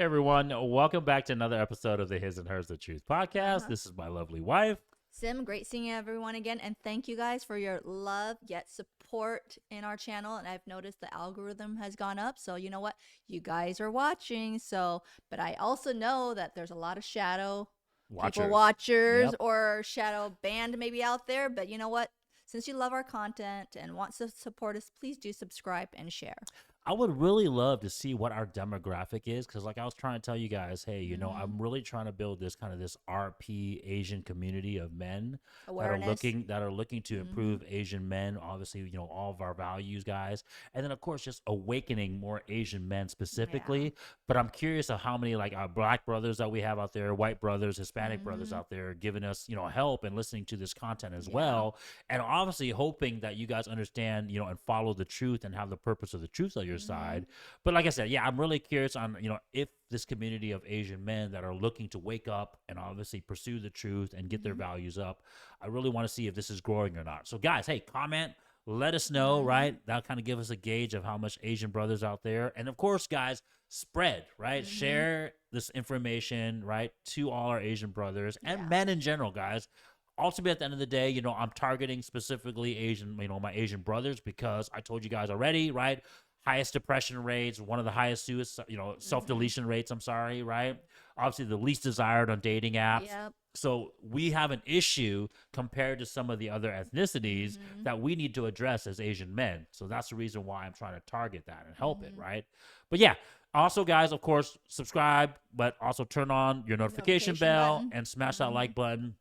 everyone, welcome back to another episode of the His and Hers the Truth podcast. This is my lovely wife. Sim, great seeing everyone again, and thank you guys for your love yet support in our channel. And I've noticed the algorithm has gone up, so you know what? You guys are watching. But I also know that there's a lot of shadow people watchers or shadow band maybe out there. But you know what? Since you love our content and want to support us, please do subscribe and share. I would really love to see what our demographic is, because like I was trying to tell you guys, hey, you know, I'm really trying to build this kind of this RP Asian community of men that are looking to improve Asian men, obviously, you know, all of our values, guys, and then of course just awakening more Asian men specifically. But I'm curious of how many like our black brothers that we have out there, white brothers, Hispanic brothers out there giving us, you know, help and listening to this content as well, and obviously hoping that you guys understand, you know, and follow the truth and have the purpose of the truth on your side. But like I said, I'm really curious on, you know, if this community of Asian men that are looking to wake up and obviously pursue the truth and get their values up, I really want to see if this is growing or not. So guys, hey, comment, let us know, right? That'll kind of give us a gauge of how much Asian brothers out there. And of course, guys, spread, right? Share this information, right, to all our Asian brothers and men in general, guys. Ultimately, at the end of the day, you know, I'm targeting specifically Asian, you know, my Asian brothers, because I told you guys already, right? Highest depression rates, one of the highest suicide, you know, self-deletion rates, I'm sorry, right? Obviously, the least desired on dating apps. So we have an issue compared to some of the other ethnicities that we need to address as Asian men. So that's the reason why I'm trying to target that and help it, right? But yeah, also, guys, of course, subscribe, but also turn on your notification bell and smash that like button.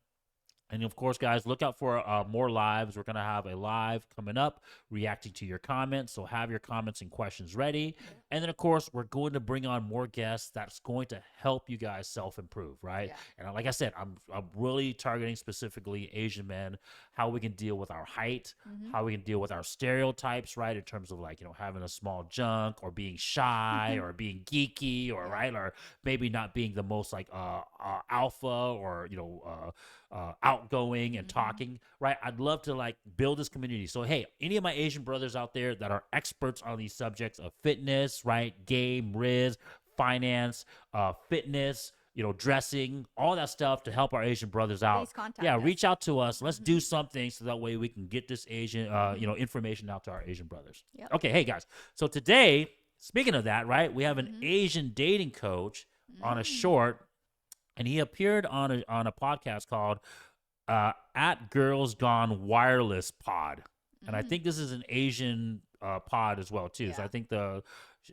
And of course, guys, look out for more lives. We're going to have a live coming up reacting to your comments. So have your comments and questions ready. And then, of course, we're going to bring on more guests that's going to help you guys self-improve, right? And like I said, I'm really targeting specifically Asian men, how we can deal with our height, how we can deal with our stereotypes, right? In terms of like, you know, having a small junk or being shy or being geeky or, right? Or maybe not being the most like alpha or, you know, outgoing and talking, right? I'd love to like build this community. So, hey, any of my Asian brothers out there that are experts on these subjects of fitness, right? Game, riz, finance, fitness, you know, dressing, all that stuff to help our Asian brothers out. Please contact us. Reach out to us. Let's do something so that way we can get this Asian, you know, information out to our Asian brothers. Okay, hey guys. So today, speaking of that, right, we have an Asian dating coach on a short. And he appeared on a podcast called At Girls Gone Wireless Pod. And I think this is an Asian pod as well, too. So I think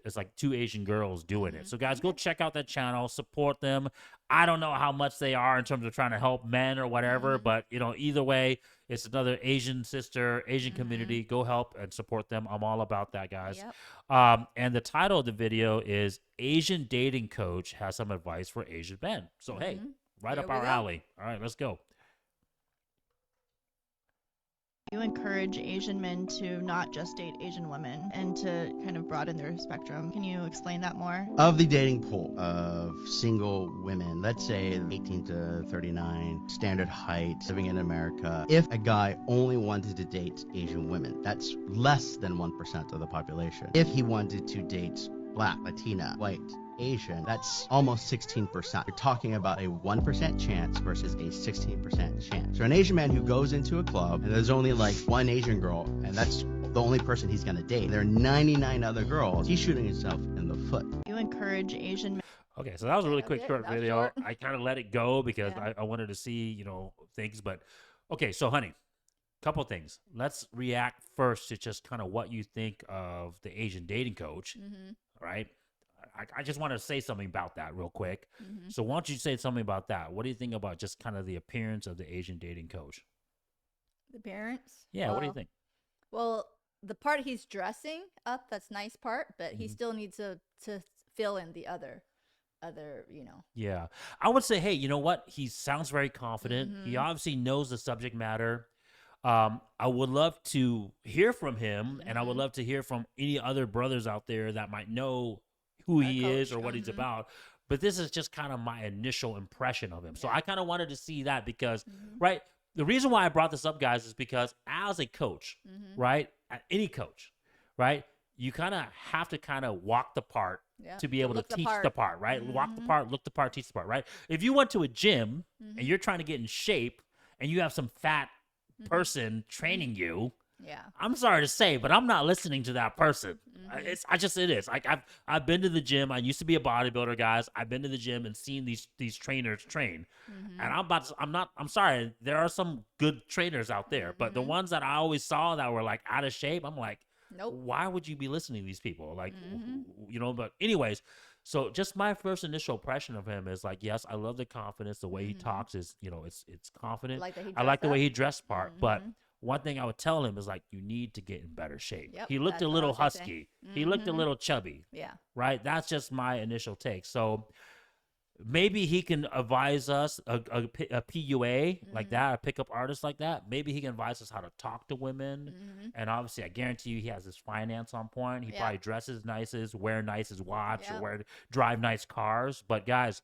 it's like two Asian girls doing it. So, guys, go check out that channel. Support them. I don't know how much they are in terms of trying to help men or whatever. But, you know, either way, it's another Asian sister, Asian community. Go help and support them. I'm all about that, guys. And the title of the video is Asian Dating Coach Has Some Advice for Asian Men. So, hey, right up our alley. All right, let's go. You encourage Asian men to not just date Asian women and to kind of broaden their spectrum. Can you explain that more? Of the dating pool of single women, let's say 18 to 39, standard height, living in America, if a guy only wanted to date Asian women, that's less than 1% of the population. If he wanted to date Black, Latina, white, Asian, that's almost 16%. You're talking about a 1% chance versus a 16% chance. So an Asian man who goes into a club and there's only like one Asian girl, and that's the only person he's gonna date. There are 99 other girls. He's shooting himself in the foot. You encourage Asian men. Okay, so that was a really quick short video. I kind of let it go because I wanted to see, you know, things. But okay, so honey, couple things. Let's react first to just kind of what you think of the Asian dating coach, right? I just want to say something about that real quick. So why don't you say something about that? What do you think about just kind of the appearance of the Asian dating coach? The appearance? Yeah, what do you think? Well, the part he's dressing up, that's nice part, but he still needs to fill in the other, you know. Yeah. I would say, hey, you know what? He sounds very confident. He obviously knows the subject matter. I would love to hear from him, and I would love to hear from any other brothers out there that might know who he is or what he's about. But this is just kind of my initial impression of him. So I kind of wanted to see that because, right, the reason why I brought this up, guys, is because as a coach, right, any coach, right, you kind of have to kind of walk the part to be able to teach the part, right? Walk the Mm-hmm. part, look the part, teach the part, right? If you went to a gym Mm-hmm. and you're trying to get in shape and you have some fat person training you, yeah, I'm sorry to say, but I'm not listening to that person. Mm-hmm. It is. Like I've been to the gym. I used to be a bodybuilder, guys. I've been to the gym and seen these trainers train. Mm-hmm. And I'm sorry, there are some good trainers out there, but the ones that I always saw that were like out of shape, I'm like, nope. why would you be listening to these people? Like, Mm-hmm. but anyways, so just my first initial impression of him is like, yes, I love the confidence. The way he talks is, it's confident. Like that he I like the dressed way up. he dressed part, but Mhm. one thing I would tell him is like, you need to get in better shape. Yep, He looked that's a what I little was gonna say. husky. He looked a Mhm. little chubby, Yeah. right? That's just my initial take. So maybe he can advise us a PUA like that, a pickup artist like that. Maybe he can advise us how to talk to women. Mhm. And obviously, I guarantee you, he has his finance on point. He Yeah. probably dresses nicest, wear nicest watch, Yep. or drive nice cars. But guys,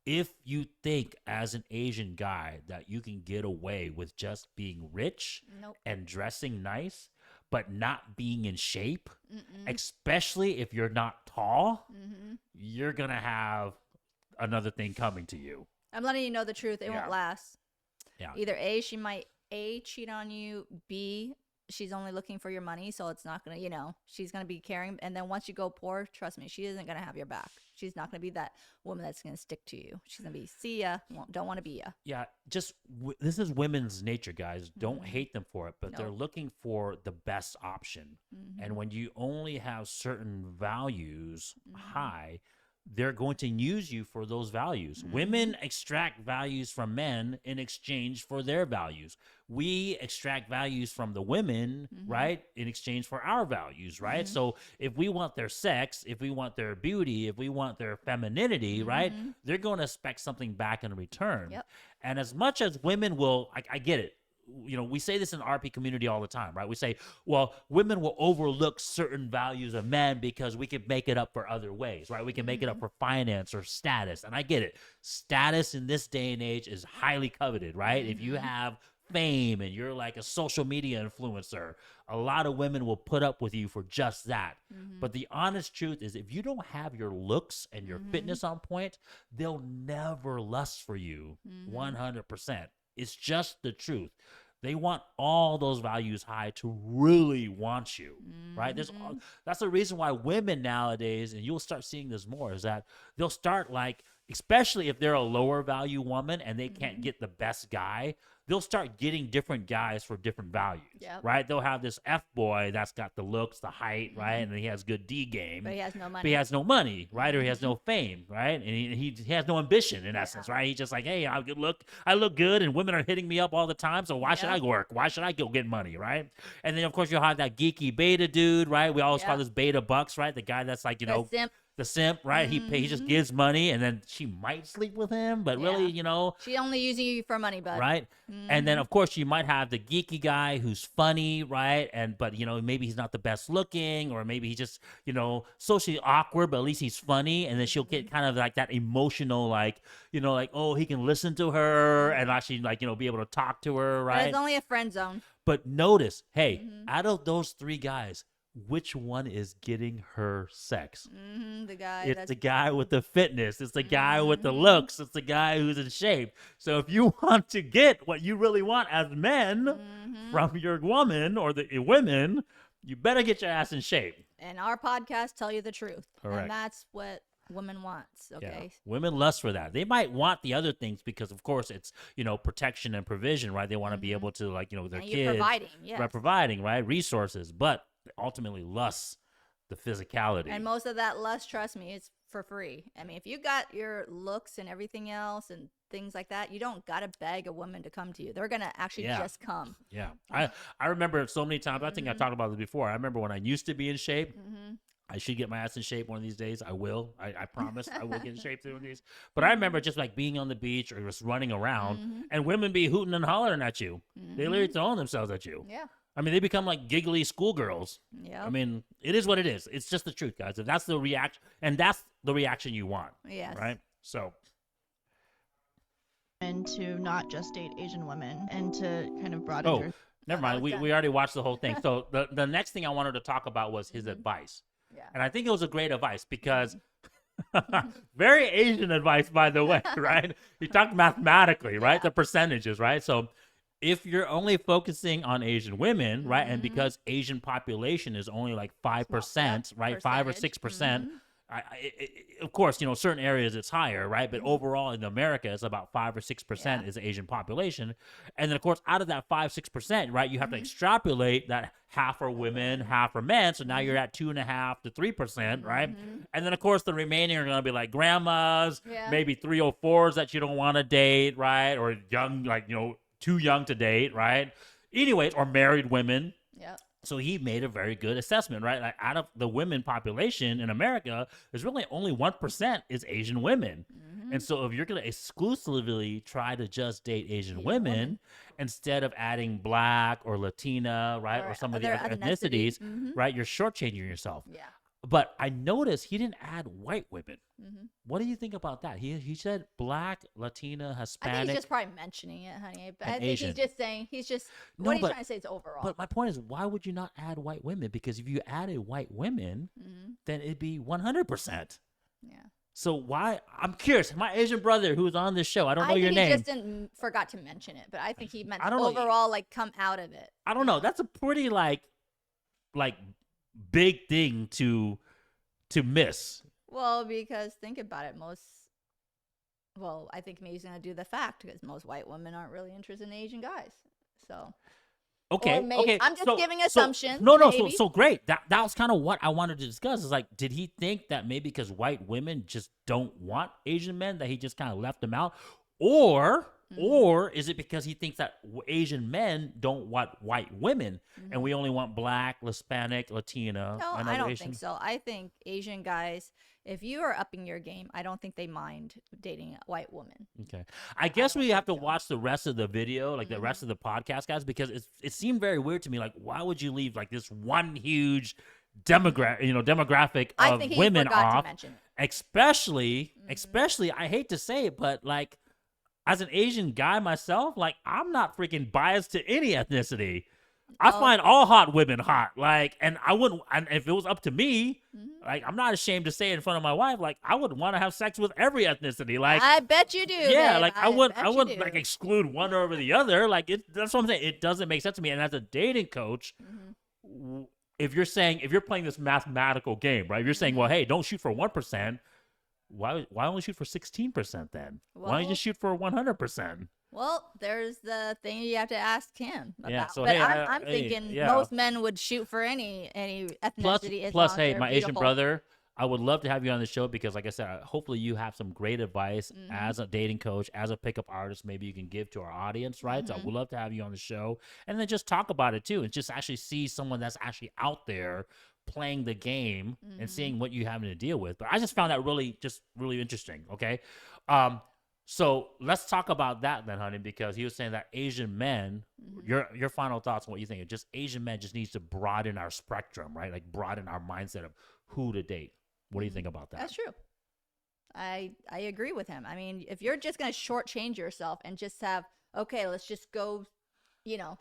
if you think as an Asian guy that you can get away with just being rich Nope. and dressing nice, but not being in shape, Mm-mm. especially if you're not tall, Mhm. you're going to have another thing coming to you. I'm letting you know the truth. It Yeah. won't last. Yeah. Either A, she might A, cheat on you. B, she's only looking for your money, so it's not gonna, she's gonna be caring. And then once you go poor, trust me, she isn't gonna have your back. She's not gonna be that woman that's gonna stick to you. She's gonna be, see ya, don't want to be ya. Yeah, just this is women's nature, guys. Don't Mhm. hate them for it, but they're No. looking for the best option. Mhm. And when you only have certain values Mhm. high, they're going to use you for those values. Women extract values from men in exchange for their values. We extract values from the women, right, in exchange for our values, right? So if we want their sex, if we want their beauty, if we want their femininity, right, they're going to expect something back in return. Yep. And as much as women will, I get it. We say this in the RP community all the time, right? We say, well, women will overlook certain values of men because we can make it up for other ways, right? We can make it up for finance or status. And I get it. Status in this day and age is highly coveted, right? If you have fame and you're like a social media influencer, a lot of women will put up with you for just that. But the honest truth is, if you don't have your looks and your fitness on point, they'll never lust for you 100%. It's just the truth. They want all those values high to really want you, right? That's the reason why women nowadays, and you'll start seeing this more, is that they'll start like, especially if they're a lower value woman and they can't get the best guy, they'll start getting different guys for different values, Yep. right? They'll have this F boy that's got the looks, the height, right? And he has good D game. But he has no money. But he has no money, right? Or he has no fame, right? And he has no ambition in essence, right? He's just like, hey, I look good, and women are hitting me up all the time, so why should I work? Why should I go get money, right? And then of course you'll have that geeky beta dude, right? We always call this beta bucks, right? The guy that's like, The simp. the simp, right? He just gives money, and then she might sleep with him, but really, She only using you for money, bud. right? And then of course you might have the geeky guy who's funny, right? But maybe he's not the best looking, or maybe he's just socially awkward, but at least he's funny. And then she'll get kind of like that emotional, like oh, he can listen to her and actually be able to talk to her, But right? it's only a friend zone. But notice, hey, out of those three guys, which one is getting her sex? The guy. It's that's the guy with the fitness. It's the guy with the looks. It's the guy who's in shape. So if you want to get what you really want as men from your woman or the women, you better get your ass in shape. And our podcast tell you the truth. Correct. And that's what women wants. Okay. Yeah. Women lust for that. They might want the other things because, of course, it's protection and provision, right? They want to be able to their And kids, you're providing. Yes. right, providing, right, resources, but ultimately lust the physicality. And most of that lust, trust me, is for free. I mean, if you got your looks and everything else and things like that, you don't gotta beg a woman to come to you. They're gonna actually just come. Yeah, I remember so many times. I think I talked about this before. I remember when I used to be in shape. I should get my ass in shape one of these days. I will. I promise I will get in shape one of these. But I remember just like being on the beach or just running around and women be hooting and hollering at you. They literally throwing themselves at you. Yeah. I mean, they become like giggly schoolgirls. Yeah. I mean, it is what it is. It's just the truth, guys. If that's the reaction, and that's the reaction you want. Yes. Right? So. And to not just date Asian women and to kind of broaden their Never mind. We already watched the whole thing. So the next thing I wanted to talk about was his advice. And I think it was a great advice because very Asian advice, by the way, right? He talked mathematically, right? The percentages, right? So if you're only focusing on Asian women, right? And because Asian population is only like 5%, right? 5 or 6%. Of course, you know, certain areas it's higher, right? But overall in America, it's about 5 or 6% is the Asian population. And then, of course, out of that 5-6%, right, you have to extrapolate that half are women, half are men. So now you're at 2.5 to 3%, right? And then, of course, the remaining are going to be like grandmas, maybe 304s that you don't want to date, right? Or young, like, you know, too young to date, right? Anyways, or married women. Yep. So he made a very good assessment, right? Like out of the women population in America, there's really only 1% is Asian women. And so if you're going to exclusively try to just date Asian women instead of adding Black or Latina, right? Or some of the other ethnicities, right? You're shortchanging yourself. Yeah. But I noticed he didn't add white women. What do you think about that? He said Black, Latina, Hispanic. I think he's just probably mentioning it, honey. But I think Asian. he's just saying, what he's trying to say is overall. But my point is, why would you not add white women? Because if you added white women, then it'd be 100%. Yeah. So why? I'm curious. My Asian brother who's on this show, I don't know your name. I think he just forgot to mention it, but I think he meant overall, like, come out of it. I don't know. That's a pretty, like big thing to miss. Well, because think about it, I think maybe he's gonna do the fact because most white women aren't really interested in Asian guys. So okay, I'm just giving assumptions. No, so great. That was kind of what I wanted to discuss. Is like, did he think that maybe because white women just don't want Asian men that he just kind of left them out, or is it because he thinks that Asian men don't want white women and we only want Black, Hispanic, Latina? No, I don't think so. I think Asian guys, if you are upping your game, I don't think they mind dating a white woman. Okay. I guess we have to watch the rest of the video, like the rest of the podcast, guys, because it seemed very weird to me. Like, why would you leave like this one huge demographic of women off? Especially, I hate to say it, but like, as an Asian guy myself, like, I'm not freaking biased to any ethnicity. I find all hot women hot. Like, and I wouldn't, and if it was up to me, like, I'm not ashamed to say it in front of my wife, like, I would want to have sex with every ethnicity. Like, I bet you do. Yeah, babe. like, I wouldn't like exclude one over the other. Like, that's what I'm saying. It doesn't make sense to me. And as a dating coach, if you're playing this mathematical game, right? If you're saying, well, hey, don't shoot for 1%. Why only shoot for 16% then? Why don't you just shoot for 100%? Well, there's the thing you have to ask him about. Yeah, so but hey, I'm thinking most men would shoot for any ethnicity. Plus, hey, my Asian brother, I would love to have you on the show because, like I said, hopefully you have some great advice as a dating coach, as a pickup artist, maybe you can give to our audience, right? So I would love to have you on the show and then just talk about it too and just actually see someone that's actually out there playing the game and seeing what you're having to deal with. But I just found that really interesting. Okay. So let's talk about that then, honey, because he was saying that Asian men, your final thoughts on what you think. Just Asian men just needs to broaden our spectrum, right? Like broaden our mindset of who to date. What do you think about that? That's true. I agree with him. I mean, if you're just going to shortchange yourself and just have, okay, let's just go,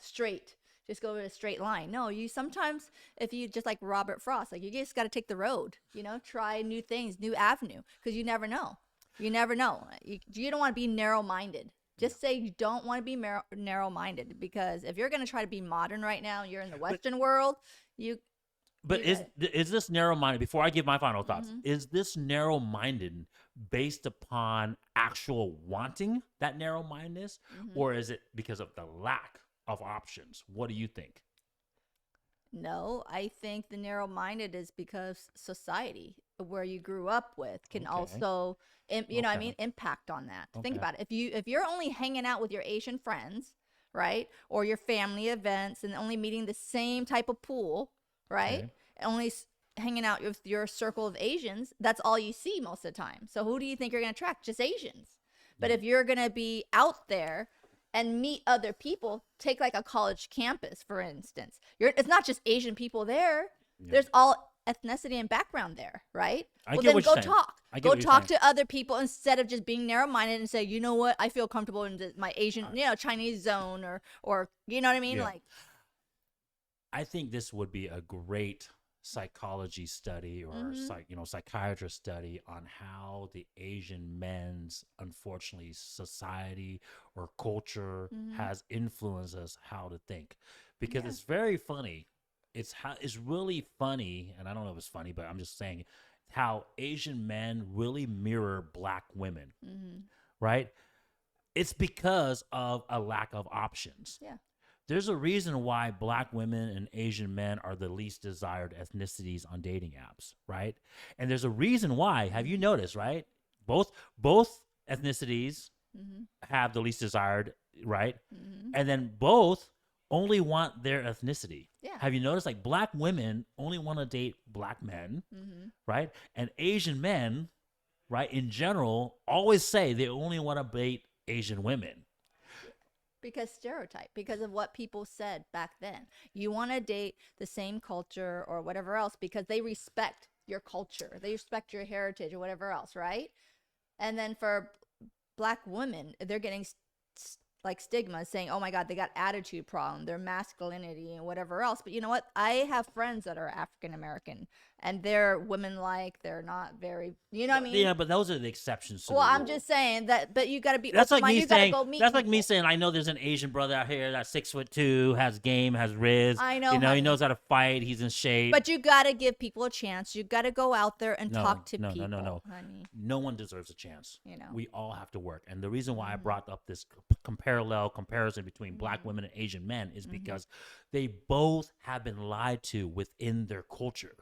straight. Just go in a straight line. No, you sometimes, if you just like Robert Frost, like you just got to take the road, try new things, new avenue, because you never know. You never know. You don't want to be narrow-minded. Just say you don't want to be narrow-minded, because if you're going to try to be modern right now, you're in the Western world, But is this narrow-minded, before I give my final thoughts, is this narrow-minded based upon actual wanting that narrow-mindedness, or is it because of the lack of options? What do you think? No, I think the narrow-minded is because society, where you grew up with, can also, impact on that. Think about it. If you're only hanging out with your Asian friends, right, or your family events, and only meeting the same type of pool, right, only hanging out with your circle of Asians, that's all you see most of the time. So who do you think you're going to attract? Just Asians. But if you're going to be out there and meet other people, take like a college campus, for instance. It's not just Asian people there. Yeah. There's all ethnicity and background there, right? Then go talk. Go talk to other people instead of just being narrow-minded and say, you know what, I feel comfortable in my Asian, Chinese zone or you know what I mean? Yeah. Like, I think this would be a great psychology study or psychiatrist study on how the Asian men's, unfortunately, society or culture has influenced us how to think, because it's very funny. It's really funny, and I don't know if it's funny, but I'm just saying how Asian men really mirror black women, right? It's because of a lack of options. Yeah. There's a reason why black women and Asian men are the least desired ethnicities on dating apps, right? And there's a reason why. Have you noticed, right? Both ethnicities have the least desired, right? And then both only want their ethnicity. Yeah. Have you noticed, like, black women only want to date black men, right? And Asian men, right, in general, always say they only want to date Asian women. Because stereotype, because of what people said back then. You want to date the same culture or whatever else because they respect your culture. They respect your heritage or whatever else, right? And then for black women, they're getting like stigma saying, oh my God, they got attitude problem, their masculinity and whatever else. But you know what? I have friends that are African American and they're women-like. They're not very, you know what I mean? Yeah, but those are the exceptions. Well, I'm just saying that, but you got to be. That's like me saying. That's like people. me saying. I know there's an Asian brother out here that's 6'2", has game, has riz. I know. You know, he knows how to fight. He's in shape. But you got to give people a chance. You got to go out there and talk to people. No. Honey. No one deserves a chance. You know, we all have to work. And the reason why I brought up this comparison between black women and Asian men is because they both have been lied to within their culture.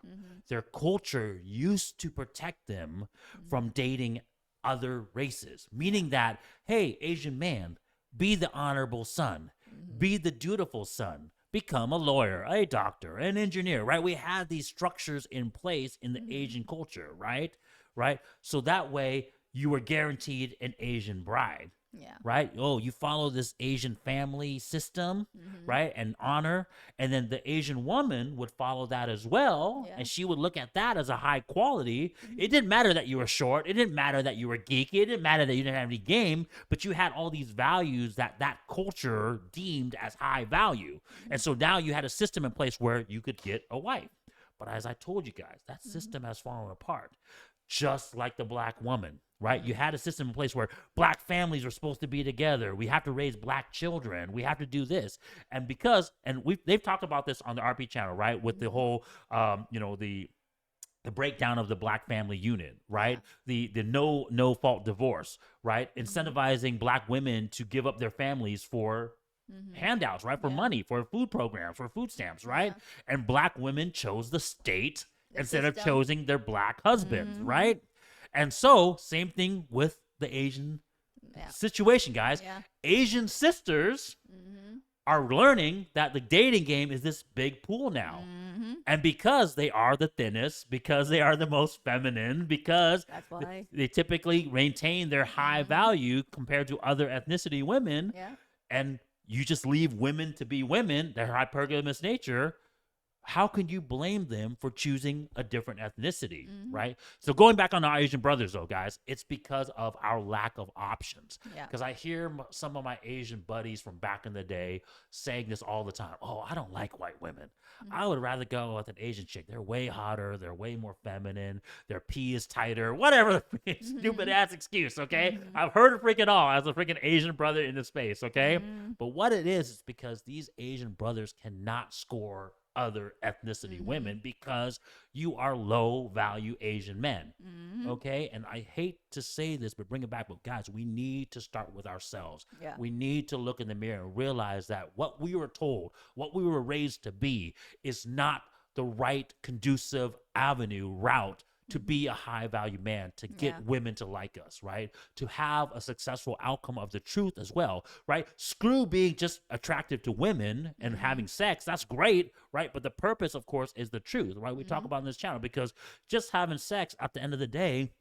Their culture used to protect them from dating other races, meaning that, hey, Asian man, be the honorable son, be the dutiful son, become a lawyer, a doctor, an engineer, right? We have these structures in place in the Asian culture, right? So that way you were guaranteed an Asian bride. Yeah. Right? Oh, you follow this Asian family system, right? And honor. And then the Asian woman would follow that as well. Yeah. And she would look at that as a high quality. It didn't matter that you were short. It didn't matter that you were geeky. It didn't matter that you didn't have any game. But you had all these values that culture deemed as high value. And so now you had a system in place where you could get a wife. But as I told you guys, that system has fallen apart. Just like the black woman, right? You had a system in place where black families were supposed to be together. We have to raise black children. We have to do this. And they've talked about this on the RP channel, right? With the whole, the breakdown of the black family unit, right? The no fault divorce, right? Incentivizing black women to give up their families for handouts, right? For money, for food programs, for food stamps, right? And black women chose the state instead of choosing their black husbands, right? And so, same thing with the Asian situation, guys. Yeah. Asian sisters are learning that the dating game is this big pool now. And because they are the thinnest, because they are the most feminine, because that's why they typically maintain their high value compared to other ethnicity women, and you just leave women to be women, their hypergamous nature, how can you blame them for choosing a different ethnicity, right? So going back on our Asian brothers, though, guys, it's because of our lack of options. Because I hear some of my Asian buddies from back in the day saying this all the time. Oh, I don't like white women. I would rather go with an Asian chick. They're way hotter. They're way more feminine. Their pee is tighter. Whatever the stupid ass excuse, okay? I've heard it freaking all as a freaking Asian brother in the space, okay? But what it is because these Asian brothers cannot score other ethnicity women because you are low value Asian men. Okay. And I hate to say this, but bring it back. But guys, we need to start with ourselves. We need to look in the mirror and realize that what we were told, what we were raised to be is not the right conducive route to be a high value man, to get women to like us, right? To have a successful outcome of the truth as well, right? Screw being just attractive to women and having sex. That's great, right? But the purpose, of course, is the truth, right? We talk about in this channel because just having sex at the end of the day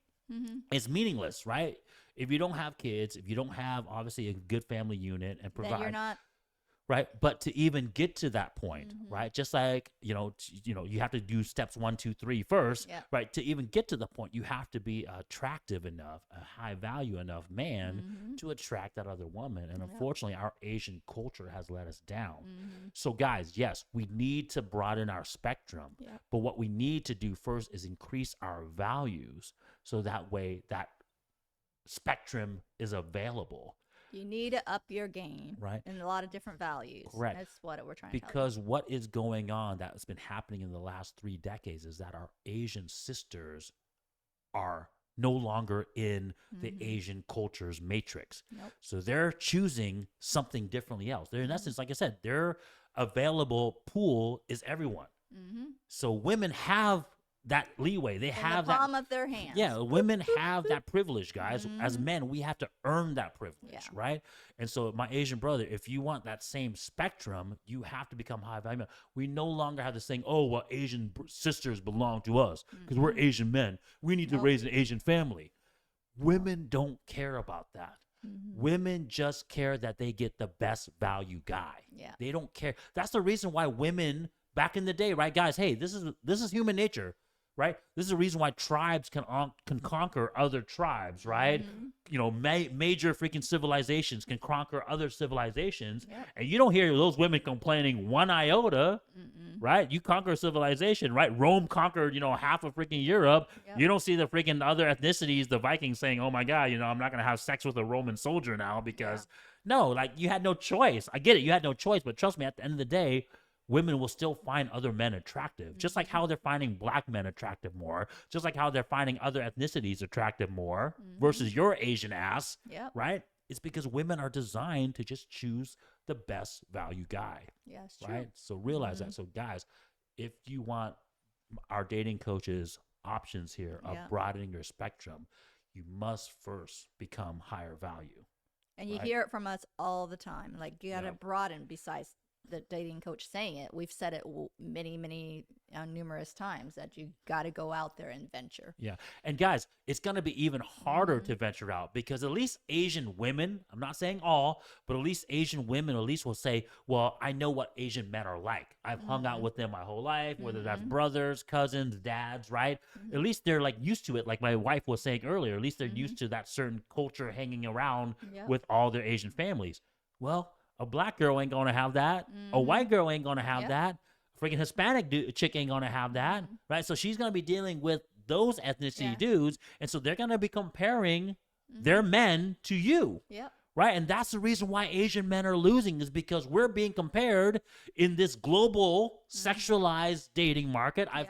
is meaningless, right? If you don't have kids, if you don't have obviously a good family unit and provide, then you're not right? But to even get to that point, right? Just like, you know, you have to do steps 1, 2, 3 first, right? To even get to the point, you have to be attractive enough, a high value enough man to attract that other woman. And unfortunately, our Asian culture has let us down. So guys, yes, we need to broaden our spectrum, but what we need to do first is increase our values so that way that spectrum is available. You need to up your game, right? In a lot of different values. Correct. That's what we're trying to Because what is going on that's been happening in the last 3 decades is that our Asian sisters are no longer in the Asian culture's matrix. So they're choosing something differently else. They're, in essence, like I said, their available pool is everyone. So women have that leeway. They have the palm of their hands. Yeah, women have that privilege, guys. As men, we have to earn that privilege, right? And so, my Asian brother, if you want that same spectrum, you have to become high value. We no longer have this thing, oh, well, Asian sisters belong to us because we're Asian men. We need to raise an Asian family. Women don't care about that. Women just care that they get the best value guy. They don't care. That's the reason why women back in the day, right, guys? Hey, this is human nature. Right? This is the reason why tribes can conquer other tribes, right? You know, major freaking civilizations can conquer other civilizations. And you don't hear those women complaining one iota, right? You conquer a civilization, right? Rome conquered, you know, half of freaking Europe. You don't see the freaking other ethnicities, the Vikings saying, oh my God, you know, I'm not going to have sex with a Roman soldier now because, no, like you had no choice. I get it. You had no choice. But trust me, at the end of the day, women will still find other men attractive, just like how they're finding black men attractive more, just like how they're finding other ethnicities attractive more versus your Asian ass, right? It's because women are designed to just choose the best value guy, right? So realize that. So guys, if you want our dating coaches options here of broadening your spectrum, you must first become higher value. And you hear it from us all the time. Like you got to broaden besides the dating coach saying it. We've said it many numerous times that you got to go out there and venture. And guys, it's going to be even harder to venture out because at least Asian women, I'm not saying all, but at least Asian women at least will say, well, I know what Asian men are like. I've hung out with them my whole life, whether that's brothers, cousins, dads, right? At least they're like used to it. Like my wife was saying earlier, at least they're used to that certain culture hanging around with all their Asian families. Well, a black girl ain't gonna have that. A white girl ain't gonna have that. A freaking Hispanic chick ain't gonna have that, right? So she's gonna be dealing with those ethnicity dudes, and so they're gonna be comparing their men to you. Right? And that's the reason why Asian men are losing is because we're being compared in this global sexualized dating market. I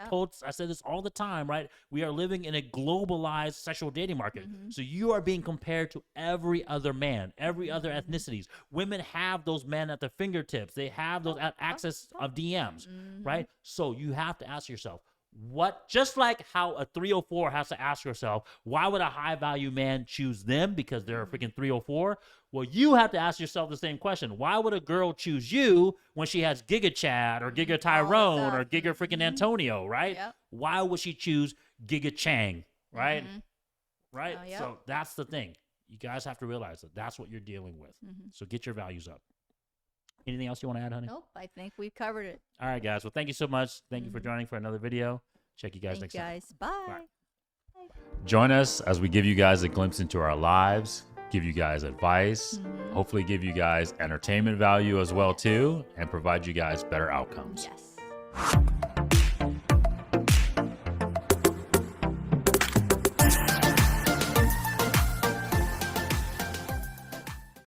said this all the time, right? We are living in a globalized sexual dating market. So you are being compared to every other man, every other ethnicities. Women have those men at their fingertips. They have those access of DMs, right? So you have to ask yourself, just like how a 304 has to ask herself, why would a high value man choose them because they're a freaking 304? Well, you have to ask yourself the same question. Why would a girl choose you when she has Giga Chad or Giga Tyrone or Giga freaking Antonio, right? Why would she choose Giga Chang, right? Right? So that's the thing. You guys have to realize that that's what you're dealing with. So get your values up. Anything else you want to add, honey? Nope, I think we've covered it. All right, guys. Well, thank you so much. Thank you for joining for another video. Check you guys next time. Bye. Join us as we give you guys a glimpse into our lives, give you guys advice, hopefully give you guys entertainment value as well too, and provide you guys better outcomes. Yes.